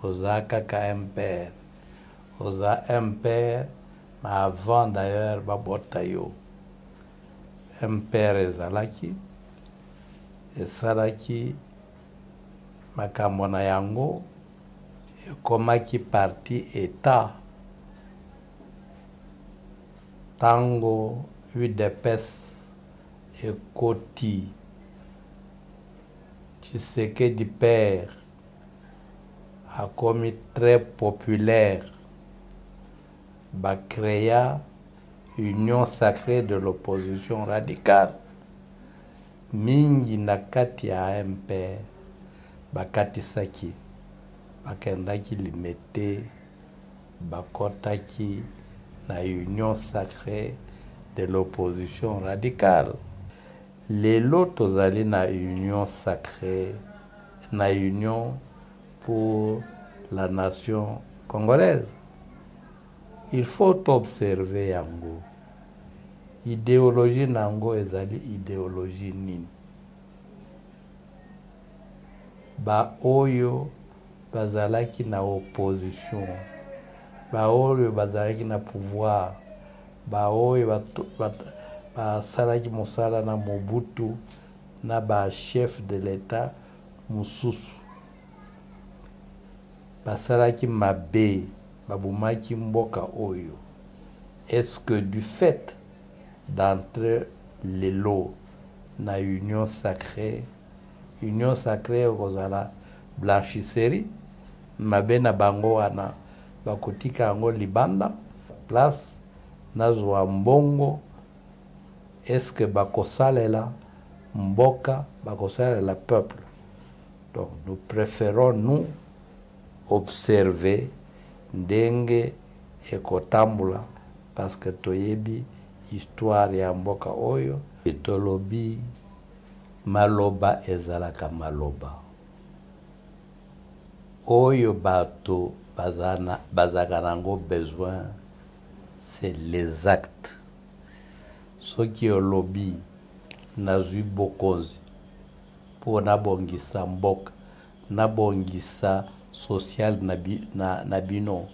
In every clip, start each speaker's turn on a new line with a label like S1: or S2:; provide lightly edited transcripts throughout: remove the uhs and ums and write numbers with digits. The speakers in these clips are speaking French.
S1: Osa kaka impère. Osa impère, mais avant d'ailleurs, babotayo. Impère ezalaki. Esalaki makambo na yango ekomaki parti État. Tango UDPS ekoti Tshisekedi père a commis très populaire, ba créa Union sacrée de l'opposition radicale. Mingi na kati ya MPR bakatisaki, bakendaki limete, bakotaki na Union sacrée de l'opposition radicale. Lelo tozali na Union sacrée, na Union pour la nation congolaise. Il faut observer yango. Idéologie nango ezali idéologie nini. Ba oyo bazalaki na opposition, ba oyo bazalaki na pouvoir, ba oyo basalaki mosala na Mobutu na ba chef de l'État mususu. Basalaki mabe, babumaki mboka oyo. Est-ce que du fait d'entrer les lots na Union sacrée kozala blanchisserie, mabe na bango wana bakotika yango libanda place nazwa mbongo? Est-ce que bakosalela mboka, bakosalela peuple? Donc nous préférons nous observer ndenge ekotambula parce que toyebi histoire ya mboka oyo. Etolobi maloba ezalaka maloba oyo bato bazaka nango besoin, c'est les actes. Soki olobi nazwi bokonzi po nabongisa mboka, nabongisa social na bino,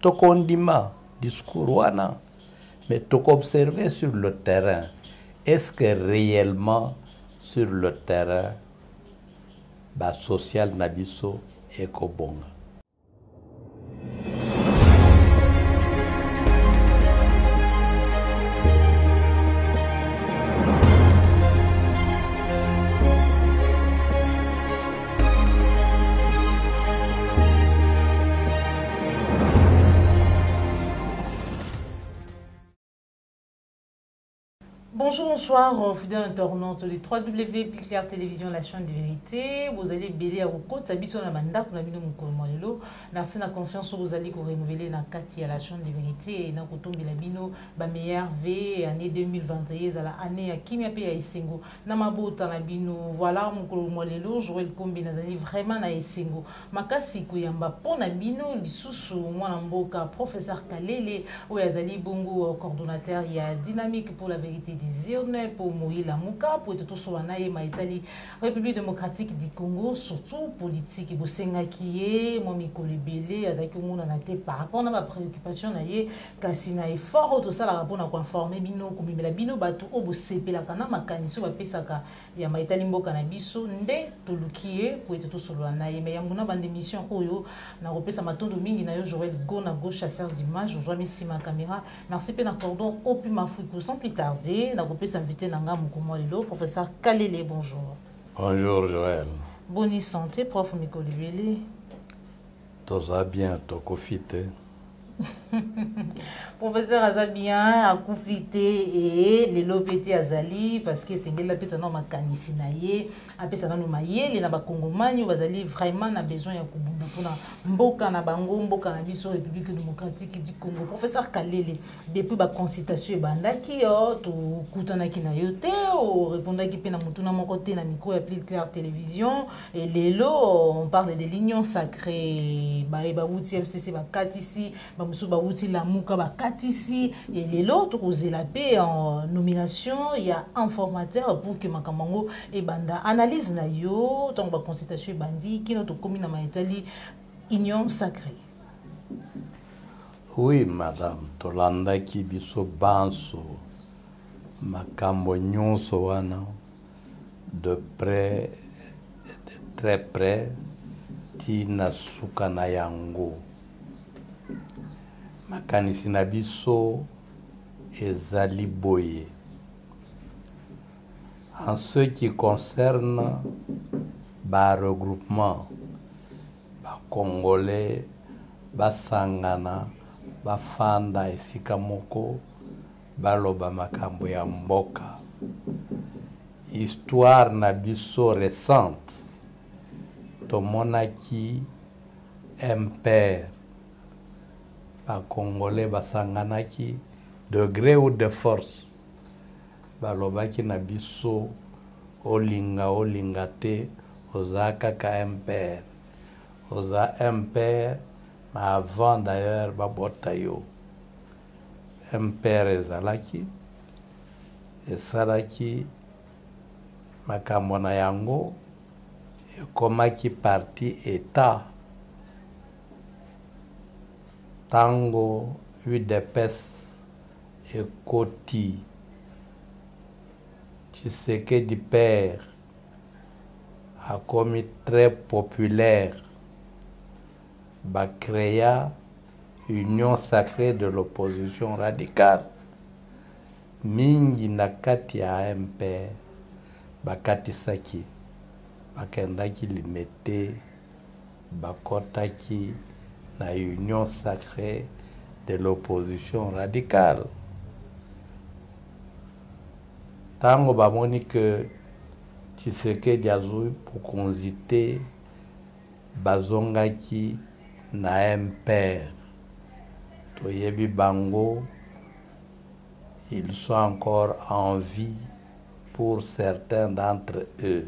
S1: tokondima discours wana, mais observer sur le terrain. Est-ce que réellement sur le terrain ba social na biso ekobonga?
S2: Bonjour, bonsoir, fidèles internautes de 3W Claire Télévision, la chaîne de vérité. Vous allez béler à vos côtes, habitez la mandat, vous avez mis mon merci la confiance, vous allez renouveler la Kati à la chaîne de vérité et dans le la bino, ba meilleur V, année 2021, à la année à Kimia P. à Isengo. Namabo Tanabino, voilà mon colomolelo, Joël Kombi Nazali, vraiment à Isengo. Makasi Kouyamba, Ponabino, Lissousou, Mwanamboka, professeur Kalele, Oyazali Bongo, coordonnateur, il y a dynamique pour la vérité des urnes, pour Moïla Mouka, pour tout sur la Italie, République démocratique du Congo, surtout politique, et Bosenga qui est, moi, Mikole Belé, Azaki Mouna Nate, par rapport à ma préoccupation, Kassina est fort, tout ça, la rapport à conformer, Bino, Kumibela Bino, Batou, Obo Sepe, la Kana, Makaniso, Pesaka, Yama Italie Mbo Kanabiso, Nde, Tolukie, pour tout sur la Naye, mais Yamuna, bande d'émission, Oyo, na repesa Maton Domingue, Nayo, Joël Gona, gauche, chasseur d'image, je mis ma caméra, merci, Pena Cordon, au plus ma fouille, sans plus tarder. La groupe s'inviter Nanga Mukomolelo, professeur Kalele, bonjour.
S1: Bonjour Joël.
S2: Bonne santé, prof Mikole Belé.
S1: Tout ça bien, tout profite.
S2: Professeur Azabien a profité et les lopété Azali parce que c'est la personne qui a kanisinaye, a personne qui a mayé, les Nabakongomani, Azali vraiment a besoin de kubunda pour mboka na bango, mboka na biso République démocratique du Congo. Professeur Kalele, depuis la consultation et bandaki, tu kutana ki na yote, ou répondaki pe na mutuna mon côté na micro et plus clair télévision et les lots, on parle de l'union sacrée, ba wuti FCC ba katisi, ba musu ba wuti la muka ba katisi et les lots osé la paix en nomination, il y a un formateur pour que makamango et banda analyse na yo, tant ba consultation bandi qui notre commune na Italie union sacrée.
S1: Oui, madame, tolandaki biso banso makambo nyonso wana de près, de très près, tina suka na yango. Makanisi na biso ezali boye. En ce qui concerne ba regroupement, ba Congolais, ba sangana, ba fanda esika moko, baloba makambo ya mboka. Histoire na biso récente, tomonaki impère, ba Congolais basanganaki de gré ou de force. Balobaki na biso olinga te oza kaka impère. Oza impère, mais avant d'ailleurs babota yo. Impère ezalaki, esalaki makambo na yango, ekomaki parti état. Tango UDPS ekoti Tshisekedi père a commis très populaire, créa Union sacrée de l'opposition radicale. Mingi na kati ya MP bakatisaki, bakendaki limete, bakotaki na Union sacrée de l'opposition radicale. Tango bamoni que Tshisekedi azui pour konzite bazongaki na impère. Toyebi bango, ils sont encore en vie pour certains d'entre eux.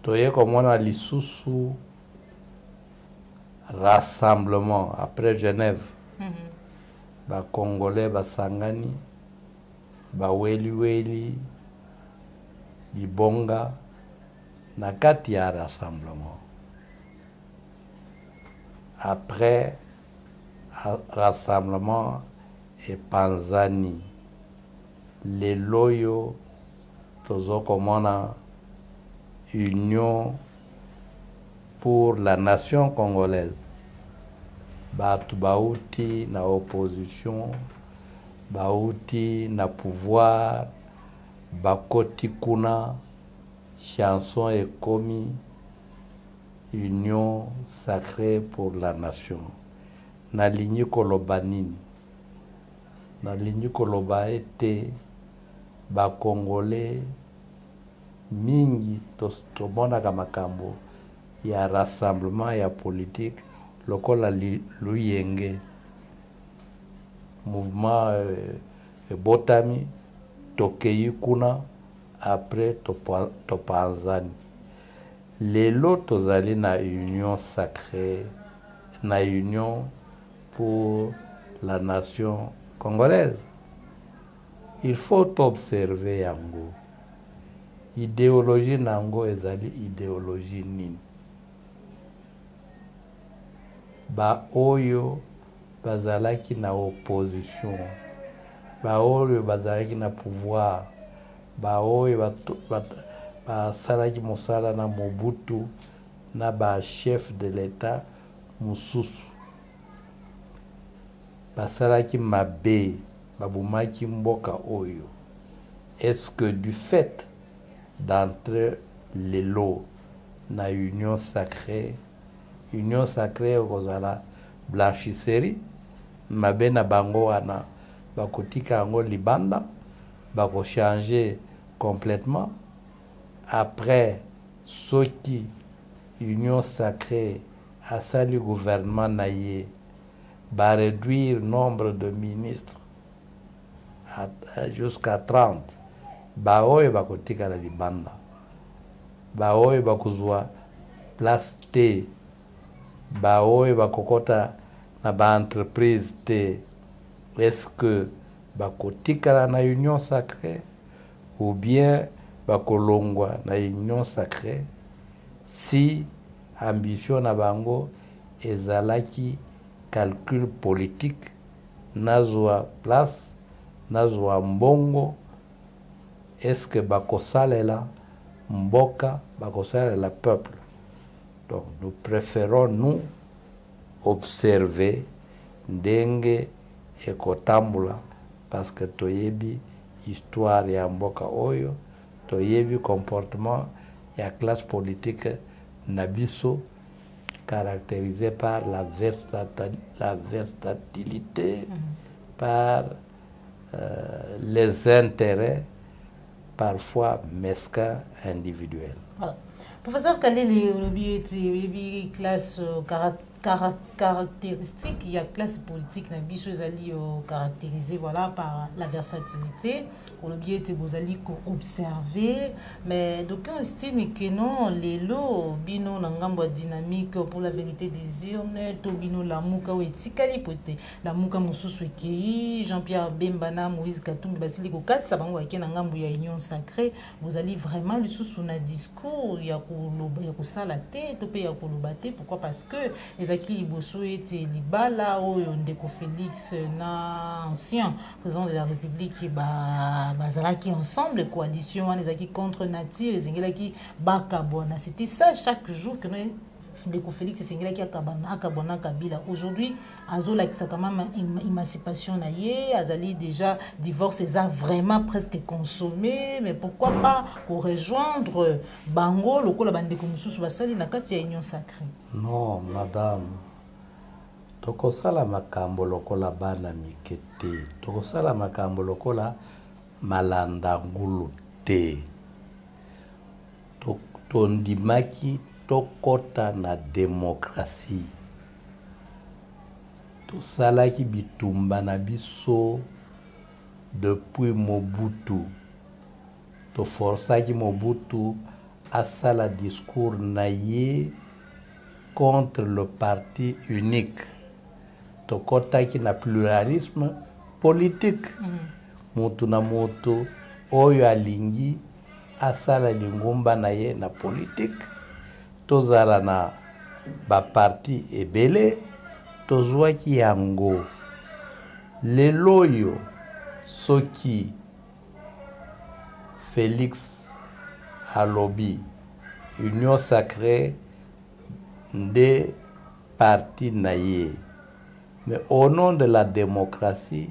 S1: Toye komona lisusu rassemblement après Genève. Ba Congolais basangani, ba weli bibonga na kati ya rassemblement. Après rassemblement et Panzani, les loyo tozo komona Union pour la nation congolaise. Batu bauti na opposition, bauti na pouvoir, bakoti kuna, chanson et commis, Union sacrée pour la nation. Na linyi koloba nini? Na linyi koloba ete ba Congolais mingi tomona kamakambo ya rassemblement ya politique lokola luyenge mouvement botami tokeyi kuna après topanzani. Lelo tozali na union sacrée, na union pour la nation congolaise. Il faut observer yango. Idéologie nango ezali idéologie nini? Ba oyo bazalaki na opposition, ba oyo bazalaki na pouvoir, ba oyo basalaki mosala na Mobutu na ba chef de l'État mususu, basalaki mabe, babumaki mboka oyo. Est-ce que du fait d'entrer les lots na union sacrée okozala blanchisserie, mabe na bango wana bakotika yango libanda, bako changer complètement. Après soki union sacrée asali gouvernement na ye, ba réduire nombre de ministres jusqu'à 30, ba oyo bakotika na libanda, ba oyo bakozwa place te, ba oyo bakokota na ba entreprise te. Est-ce que bakotika na union sacrée ou bien bakolongwa na union sacrée? si ambition na bango ezalaki calcul politique nazwa place nazwa mbongo est-ce que bakosalela mboka bakosalela peuple. Donc nous préférons nous observer ndenge ekotambula parce que toyebi histoire ya mboka oyo toyebi comportement ya classe politique na biso caractérisé par la versatilité, par les intérêts parfois mesquins individuels.
S2: Voilà. Professeur, quel est le classe caractéristique? Il y a classe politique na biso ezali caractérisée voilà par la versatilité. On a bien été observer, mais d'aucuns estiment que non, les lots bino nangambo dynamique pour la vérité des urnes, to bino la muka ou etikali pote, la muka mususu ekei, Jean-Pierre Bembana, Moïse Katumbi, Basili Kokat, sabango ake nangambo ya union sacrée, vous allez vraiment le sous na discours ya ko sala te, to pe ya ko lobate, pourquoi? Parce que ezaki liboso ete libala oyo ndeko Félix na ancien président de la République bazalaki ensemble coalition wana ezaki contre nature ezengelaki bakabona, c'était ça chaque jour que ndeko Félix ezengelaki akabona Kabila. Aujourd'hui azolakisa quand même émancipation na ye azali déjà divorce eza vraiment presque consommé, mais pourquoi pas pour rejoindre bango lokola bandeko mususu basali na kati ya union sacrée?
S1: Non madame, tokosala makambo lokola bana mikete, tokosala makambo lokola malanda ngulu te. Tondimaki tokota na démocratie. Tosalaki bitumba na biso depuis Mobutu. Toforçaki Mobutu asala discours na ye contre le parti unique. Tokotaki na pluralisme politique. Mutu na mutu oyo alingi asala lingumba na ye na politique. Tozala na ba parti ebele tozwaki yango. Leloyo soki Félix alobi union sacrée des partis naïe. Mais au nom de la démocratie,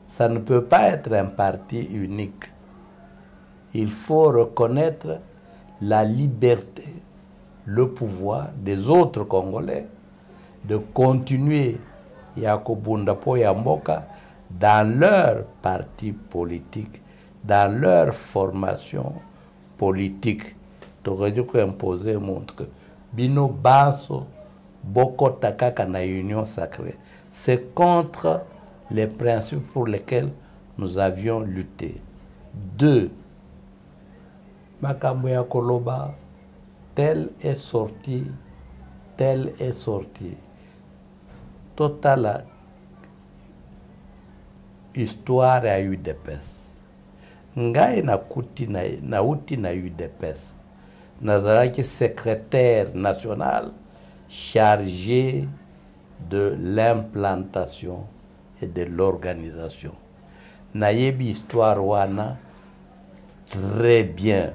S1: ça ne peut pas être un parti unique. Il faut reconnaître la liberté, le pouvoir des autres Congolais de continuer Yakobunda po Yamboka dans leur parti politique, dans leur formation politique. T'aurais dû imposer montre que Bino Basso Boko Takaka na union sacrée. C'est contre les principes pour lesquels nous avions lutté. 2. Makambo ya Koloba, tel est sorti, tel est sorti. Total histoire a eu des pes. Ngai na kuti na uti na eu des pes. Nazaraki secrétaire national chargé de l'implantation et de l'organisation. Nayebi histoire wana très bien.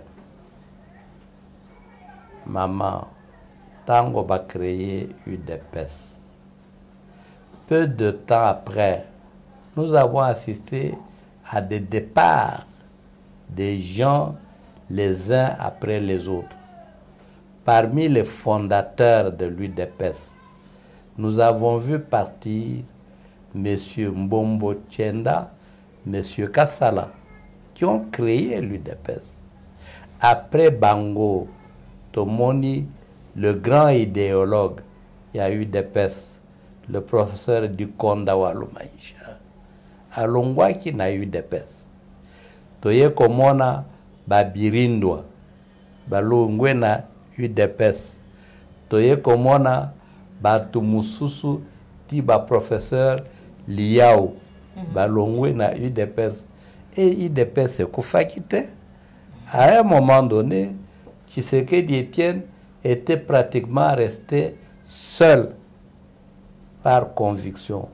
S1: Maman, tango ba créé UDPS. Peu de temps après, nous avons assisté à des départs des gens les uns après les autres. Parmi les fondateurs de l'UDPS, nous avons vu partir M. Mbombo Tchenda, M. Kassala, qui ont créé l'UDPS. Après Bango, Tomoni, le grand idéologue, il y a eu UDPS, le professeur du Konda Walumaisha. Alongwa qui n'a eu UDPS. Toye komona babirindwa, balongwe na UDPS. Toye komona batu mususu ti ba professeur Liao, balongwe na UDPS. Et UDPS c'est kufakite. À un moment donné, Tshisekedi Etienne était pratiquement resté seul par conviction.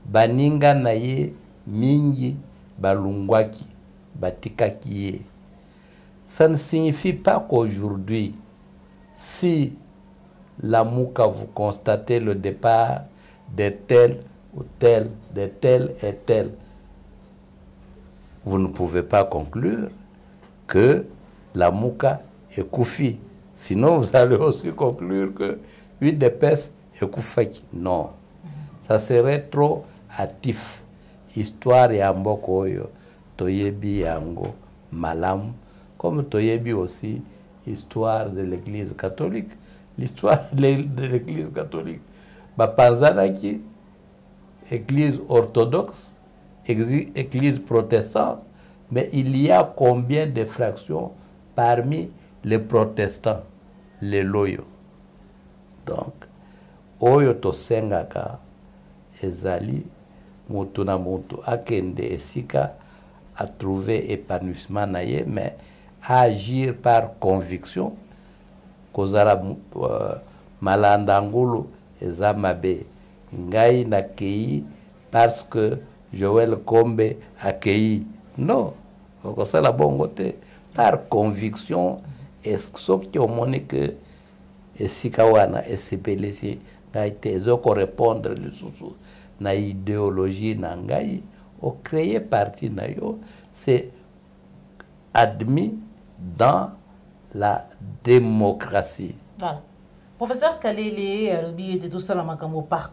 S1: Baninga naye mingi balungwaki batikakie. Ça ne signifie pas qu'aujourd'hui, si la Mouka vous constatez le départ de tel ou tel, de tel et tel, vous ne pouvez pas conclure que la Mouka est Koufi. Sinon, vous allez aussi conclure que UDPS est Koufaki. Non. Ça serait trop hâtif. Histoire ya mboko oyo, toyebi yango malam, comme toyebi aussi histoire de l'Église catholique. L'histoire de l'Église catholique. Bapanzanaki, Église orthodoxe, Église protestante, mais il y a combien de fractions parmi les protestants, les loyaux. Donc, oyo tosengaka ezali mutu na mutu akende esika à trouver épanouissement naye, mais à agir par conviction. Kozala malandangulu eza mabe ngai na kei parce que Joël Kombe a kei. Non, okosala bongo te par conviction. Est-ce que omoni que esika wana esepelisi ngai te ezoko répondre lisusu na idéologie na ngai o créer parti na yo, c'est admis dans la démocratie.
S2: Voilà. Professeur Kalele, le de tout ça par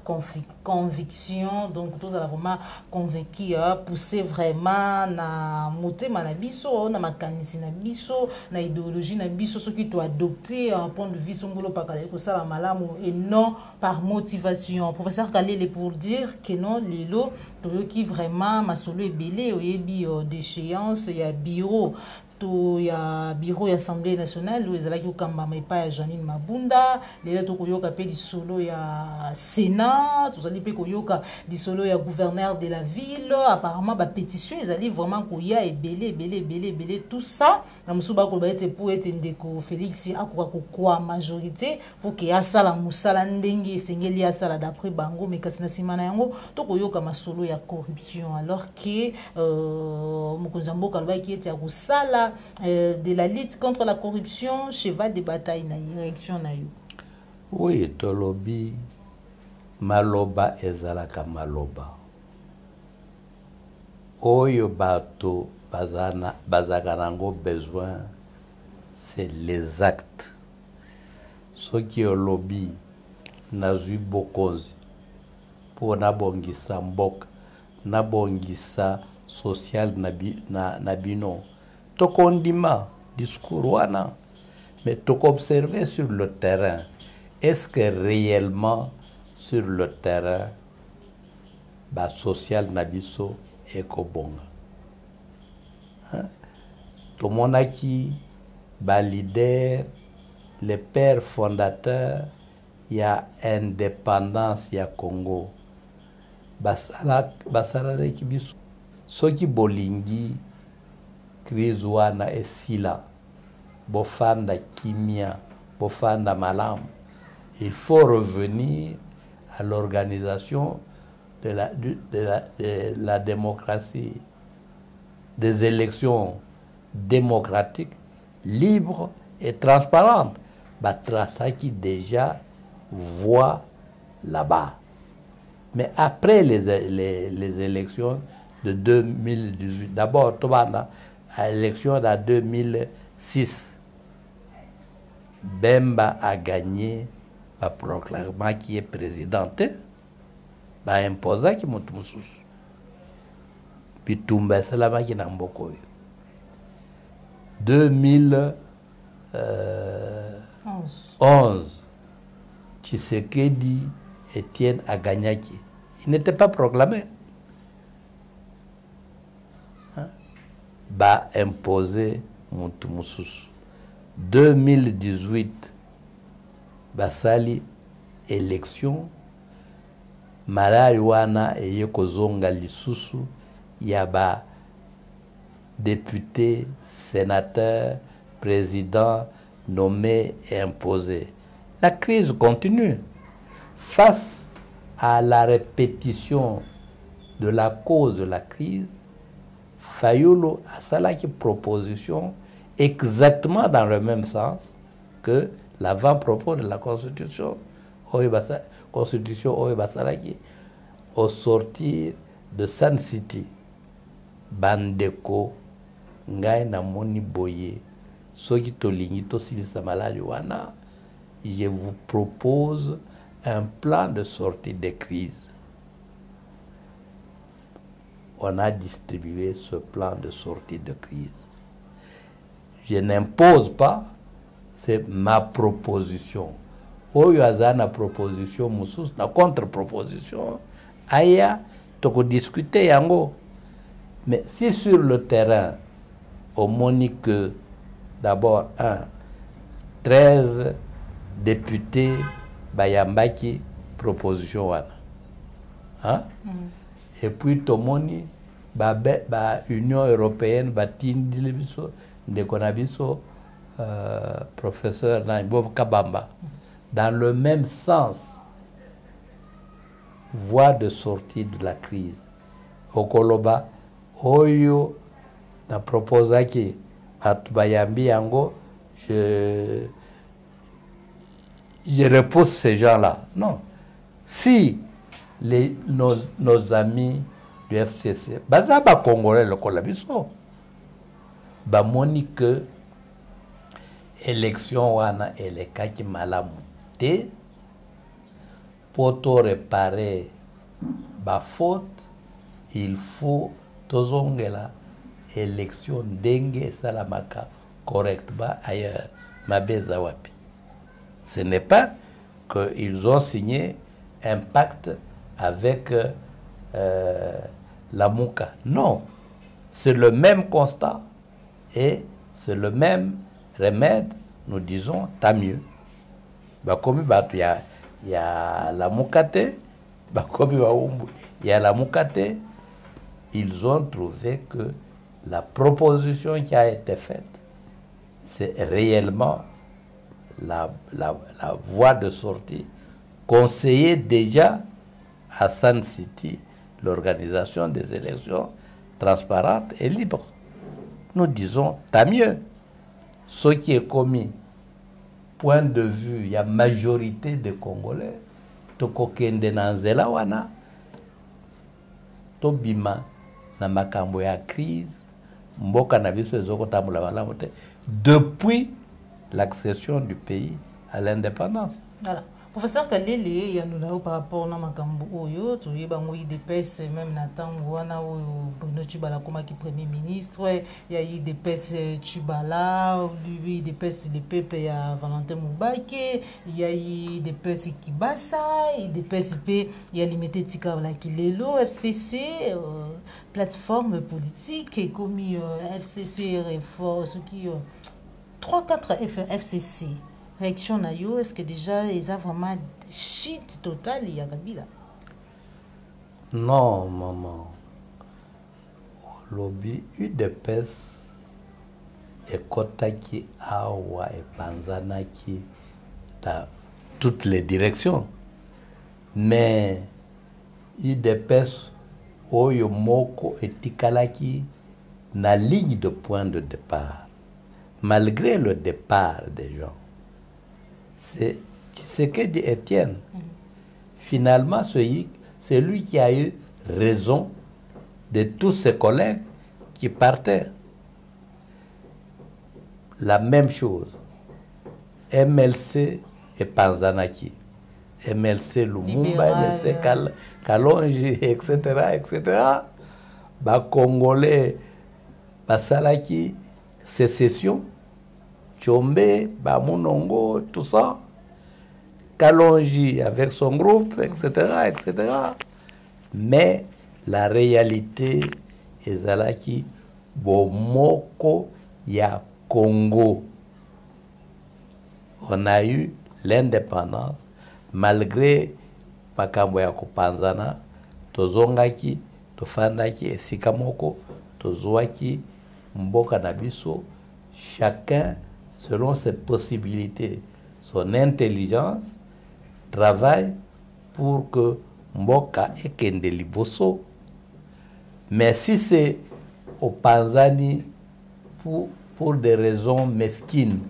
S2: conviction, donc tout ça vraiment convaincu, pousser vraiment na moté manabiso, na makanisi na biso, na idéologie na biso, ce qui doit adopter un point de vue songolo par Kalele pour ça la malamu et non par motivation. Professeur Kalele pour dire que non les lots qui vraiment masolo est belé, oyebi d'échéance, il y a bureau. Il y a bureau de l'Assemblée nationale où il y a Janine Mabunda, il y a du solo il y a Sénat, tout ça du solo il y a gouverneur de la ville, apparemment la pétition ils allaient vraiment qu'il y a belé tout ça na musuba ko ba ete pour être ndeko Félix akwa majorité pour que ya sala musala ndenge esengeli ya sala d'après bango mais kasina simana yango to koyoka masolo ya corruption alors que mukonzambo kalba qui était à kusala de la lutte contre la corruption, cheval de bataille na élection na yo.
S1: Oui, tolobi maloba ezalaka maloba. Oyo bato bazakanango besoin, c'est les actes. Ce qui est lobby nazui bokonzi pour nabongisa mboka, nabongisa social nabino. Tokondima discours wana, mais tok observer sur le terrain. Est-ce que réellement sur le terrain, ba social nabiso ekobonga? Tout le monde qui ba leader, les pères fondateurs, il y a indépendance, il y a Congo. Basala kibiso. Soki bolingi crise wana esila bofanda kimia bofanda malam, il faut revenir à l'organisation de la démocratie, des élections démocratiques libres et transparentes. Batrasa qui déjà voit là-bas, mais après les élections de 2018, d'abord Tobanda à l'élection de 2006, Bemba a gagné, a proclamé qui est président, a imposé qui monte moussous. Puis Toumba Salama qui n'a pas 2011, Tshisekedi Etienne a gagné. Il n'était pas proclamé. Ba imposé Moutoumousous. 2018, basali élection, malari wana eye kozonga lisusu yaba député, sénateur, président nommé et imposé. La crise continue. Face à la répétition de la cause de la crise, Fayulu a salaki proposition exactement dans le même sens que l'avant-propos de la Constitution. Constitution Oyebasalaki au sortir de Sun City. Bandeko, ngai na moni boye, soki tolingi tosilisa maladi wana, je vous propose un plan de sortie de crise. On a distribué ce plan de sortie de crise. Je n'impose pas, c'est ma proposition. Oyo azana proposition, musus na contre-proposition, aya toko discuter yango. Mais si sur le terrain, on monique que d'abord 13 députés bayambaki proposition wana. Hein? Et puis tomoni ba Union européenne batindi biso ndekona biso professeur Bob Kabamba dans le même sens, voie de sortie de la crise. Okoloba oyo na proposaki bayambi yango, je repousse ces gens-là. Non. Si nos amis du FCC, bazaba congolais le kolabiso, bamoni que élection wana elekaki malamu te, pour réparer ba faute, il faut tozongela élection dengue salamaka correctement ailleurs, mabeza wapi. Ce n'est pas qu'ils ont signé un pacte avec la Mouka. Non, c'est le même constat et c'est le même remède. Nous disons, tant mieux. Comme il y a la Moukate, comme il y a la Moukate, ils ont trouvé que la proposition qui a été faite, c'est réellement la voie de sortie conseillée déjà à Sun City, l'organisation des élections transparentes et libres. Nous disons, tant mieux. Ce qui est commis, point de vue, il y a majorité des Congolais, tokokende na nzela wana, tobima na makambo ya crise, mboka na biso ezokotambula malamu te, depuis l'accession du pays à l'indépendance.
S2: Voilà. Professeur Kalele, il y a nous par rapport à Makambo Oyo, tu y a eu des pèses, même Nathan Wana ou Bruno Tchibala comme qui premier ministre, il y a eu des pèses Tchibala, lui des pèses de Pepe à Valentin Moubake, il y a eu des pèses Kibasa, des pèses il y a limité Tika Kilelo, FCC, plateforme politique, et comme FCC, réforme, ce qui 3-4 FCC. Réaction na yo, est-ce que déjà ils ont vraiment shit total il y a Kabila?
S1: Non, maman. Lobby UDPS et Kotaki Awa et Panzanaki dans toutes les directions. Mais UDPS Oyo Moko et Tikalaki na ligne de point de départ. Malgré le départ des gens. C'est ce que dit Étienne. Finalement, c'est lui qui a eu raison de tous ses collègues qui partaient. La même chose. MLC et Panzanaki. MLC Lumumba, MLC Kalonji, etc., etc. Congolais, Basalaki, sécession. Tchombe, Bamunongo, tout ça. Kalonji avec son groupe, etc., etc. Mais la réalité est Zalaki, Bomoko, ya Congo. On a eu l'indépendance malgré Makambo ya Kopanzana, Tozongaki, Tofandaki, et Sikamoko, Tozwaki, Mboka Nabiso, chacun selon ses possibilités, son intelligence travaille pour que Mboka ekende liboso. Mais si c'est au Panzani pour des raisons mesquines,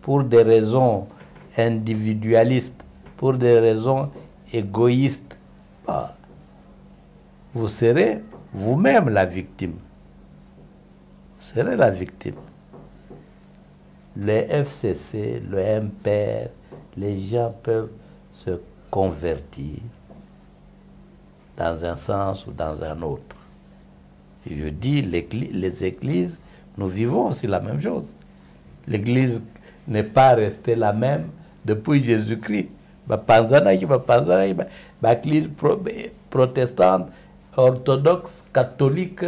S1: pour des raisons individualistes, pour des raisons égoïstes, bah, vous serez vous-même la victime. Vous serez la victime. Les FCC, le MPR, les gens peuvent se convertir dans un sens ou dans un autre. Et je dis, les églises, nous vivons aussi la même chose. L'église n'est pas restée la même depuis Jésus-Christ. L'église protestante, orthodoxe, catholique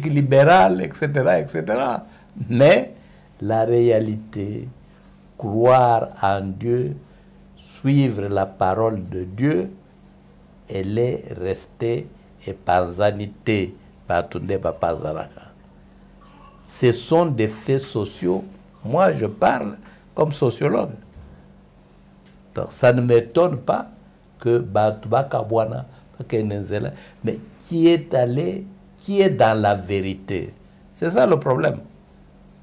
S1: libérale, etc., etc. Mais la réalité, croire en Dieu, suivre la parole de Dieu, elle est restée épanzanité. Ce sont des faits sociaux. Moi, je parle comme sociologue. Donc, ça ne m'étonne pas que Batouba Kabwana, mais qui est dans la vérité. C'est ça le problème.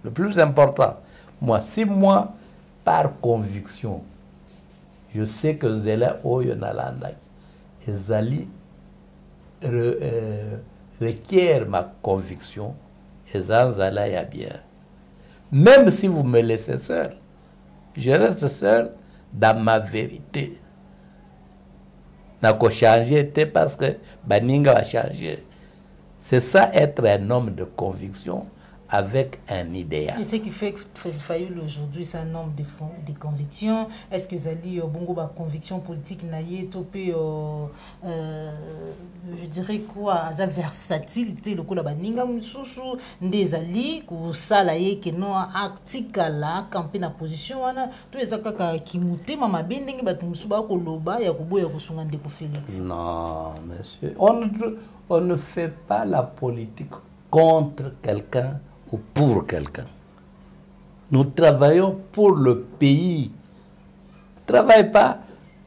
S1: Le plus important. Si moi, par conviction, je sais que Nzela Oyonalanda, Ezali requiert ma conviction, et Zanzala y a bien. Même si vous me laissez seul, je reste seul dans ma vérité. N'a pas changé parce que Baninga va changer. C'est ça être un homme de conviction avec un idéal.
S2: Et ce qui fait que Fayoulou aujourd'hui, c'est un homme de conviction. Est-ce que Zali Bongo ba conviction politique naïe topé je dirais quoi, sa versatilité le coup la baninga mususu ndezali ku sala ye que non artikala camper na position wana to ezaka ki mutema mabendenge batu musu ba ko loba ya kuboya kusunga ndeko Félix.
S1: Non, monsieur, on ne fait pas la politique contre quelqu'un ou pour quelqu'un. Nous travaillons pour le pays. On ne travaille pas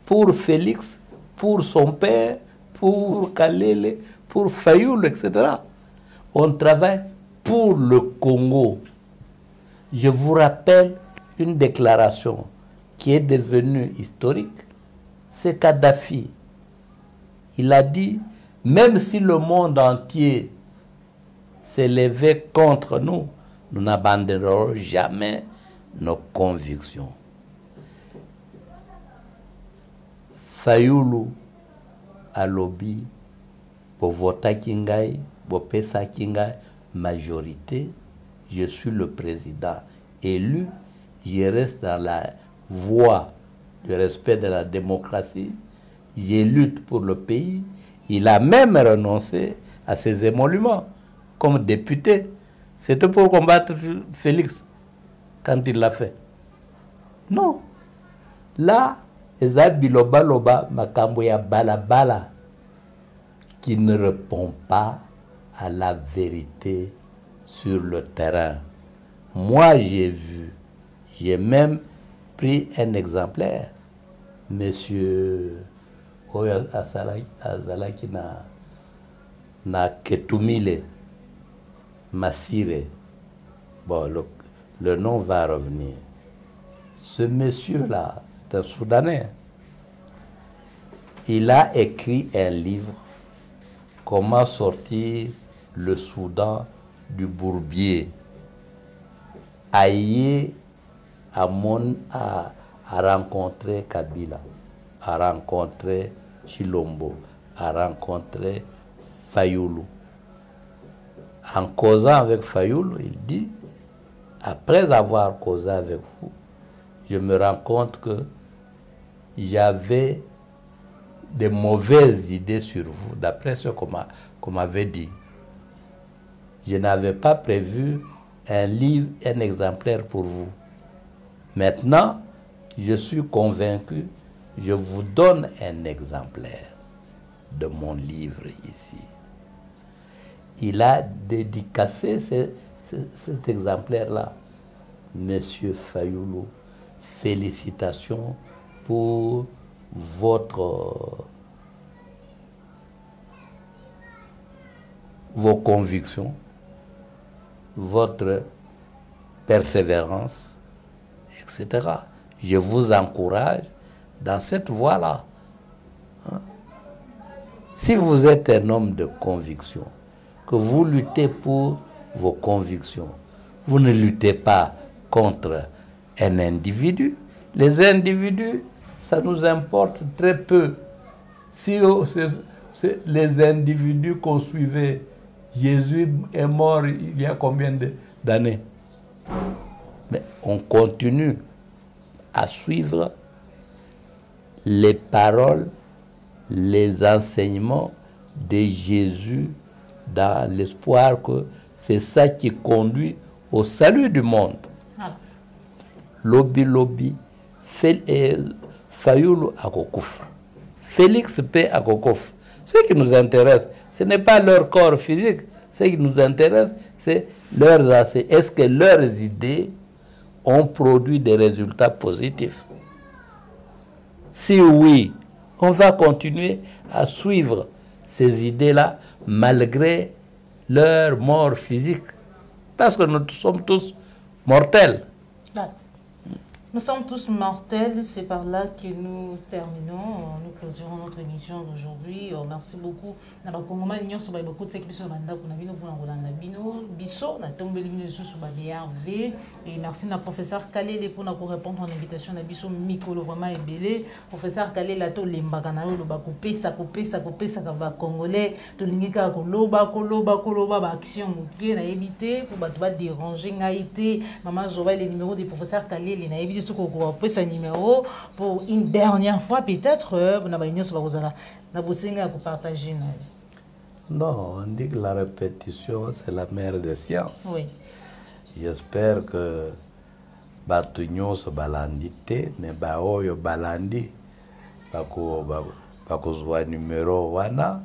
S1: pour Félix, pour son père, pour Kalele, pour Fayoul, etc. On travaille pour le Congo. Je vous rappelle une déclaration qui est devenue historique. C'est Kadhafi. Il a dit, même si le monde entier s'est levé contre nous, nous n'abandonnerons jamais nos convictions. Fayoulou a lobby pour voter Kingai, pour pesa Kingai, majorité. Je suis le président élu, je reste dans la voie du respect de la démocratie, je lutte pour le pays. Il a même renoncé à ses émoluments comme député. C'était pour combattre Félix quand il l'a fait. Non. Là, eza biloba loba makambo ya balabala qui ne répond pas à la vérité sur le terrain. Moi, j'ai vu, j'ai même pris un exemplaire. Monsieur Oya Azalaki na Ketumile Massire. Bon, le nom va revenir. Ce monsieur-là, c'est un Soudanais. Il a écrit un livre, Comment sortir le Soudan du bourbier. Aïe a rencontré Kabila, a rencontré Chilombo, a rencontré Fayoulou. En causant avec Fayoulou, il dit, après avoir causé avec vous, je me rends compte que j'avais de mauvaises idées sur vous, d'après ce qu'on m'avait dit. Je n'avais pas prévu un livre, un exemplaire pour vous. Maintenant, je suis convaincu, je vous donne un exemplaire de mon livre ici. Il a dédicacé cet exemplaire-là. Monsieur Fayoulou, félicitations pour vos convictions, votre persévérance, etc. Je vous encourage dans cette voie-là. Hein? Si vous êtes un homme de conviction, que vous luttez pour vos convictions, vous ne luttez pas contre un individu. Les individus, ça nous importe très peu. Si les individus qu'on suivait, Jésus est mort il y a combien d'années? Mais on continue à suivre les paroles, les enseignements de Jésus dans l'espoir que c'est ça qui conduit au salut du monde. Ah. Lobby, Fayoulou Akokouf, Félix P. Akokouf. Ce qui nous intéresse, ce n'est pas leur corps physique. Ce qui nous intéresse, c'est leurs assez. Est-ce que leurs idées ont produit des résultats positifs? Si oui, on va continuer à suivre ces idées-là malgré leur mort physique. Parce que nous sommes tous mortels.
S2: Nous sommes tous mortels, c'est par là que nous terminons, nous clôturons notre émission d'aujourd'hui. Merci beaucoup. Nous avons beaucoup de ceux qui sont et merci à professeur Kalele pour nous répondre à l'invitation de Bisso Mikolo vraiment ébélé. Professeur Kalele to lembaka na yo ba kopesa ka congolais to lingika koloba ba action mokie na éviter pour ba déranger ngaité maman Joël les numéros du professeur Kalele na éviter ce qu'on peut sa numéro pour une dernière fois peut-être na ba nyonso ba kozala na bosenga pour partager.
S1: Non, on dit que la répétition c'est la mère des sciences.
S2: Oui.
S1: J'espère que bato nyonso balandi te mais baoyo balandi bakozwa numéro wana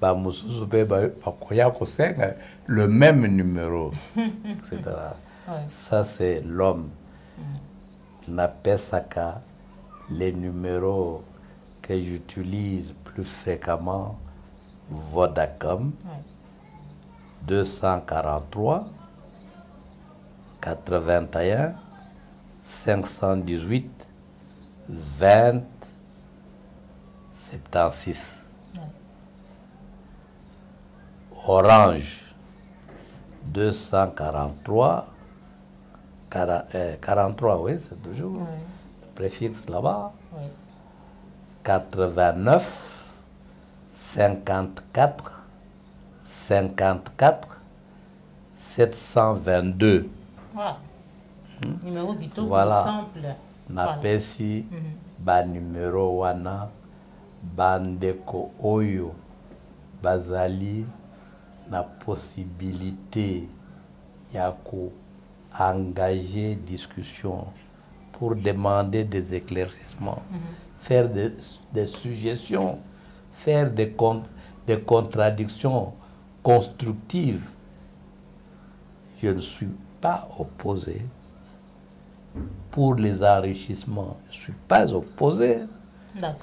S1: bamususu pe bakoya kosenga le même numéro etc. Ça c'est l'homme napesaka les numéros que j'utilise plus fréquemment Vodacom 243 81 518 20 76. Orange 243 43, oui, c'est toujours préfixe là-bas. 89 54 54 722.
S2: Voilà. Numéro du tout
S1: voilà.
S2: Simple.
S1: Napesi ba numéro wana bandeko oyo bazali na possibilité ya ko engager discussion pour demander des éclaircissements, faire des suggestions, faire des contradictions constructives. Je ne suis pas opposé pour les enrichissements. Je ne suis pas opposé.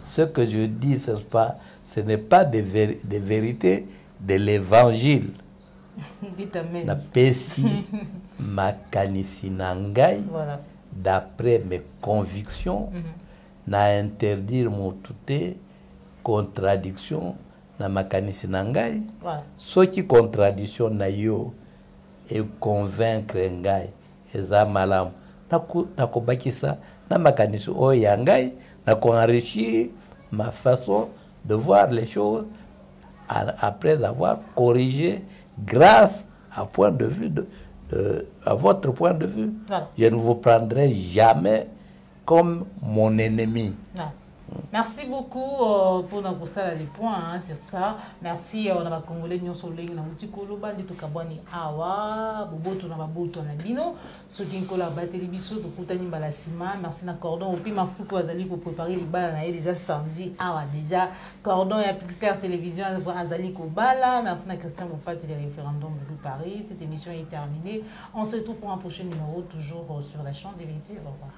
S1: Ce que je dis, ce n'est pas des vérités de l'évangile.
S2: Dites amen.
S1: Na pesi makanisi nangai d'après mes convictions na interdire mon touté contradiction na makanisi nangai. Ce qui contradiction na yo et convaincre ngai eza malam na kobakisa na makanisi o yangai na ko enrichir ma façon de voir les choses après avoir corrigé grâce à point de vue à votre point de vue. Je ne vous prendrai jamais comme mon ennemi.
S2: Merci beaucoup pour nous ça les points, c'est ça. Merci on a congolais nous sur ligne na mutikolo bandi to kabwani awa boboto na baboto na bino ceux qui nkola bateli biso to kutani balasima. Merci na cordon au pima fuko azali ko préparer les balles na déjà samedi awa déjà cordon et Claire télévision azali ko bala. Merci na Christian Mopati les référendums de Paris. Cette émission est terminée. On se retrouve pour un prochain numéro toujours sur la chaîne des vérités. Au revoir.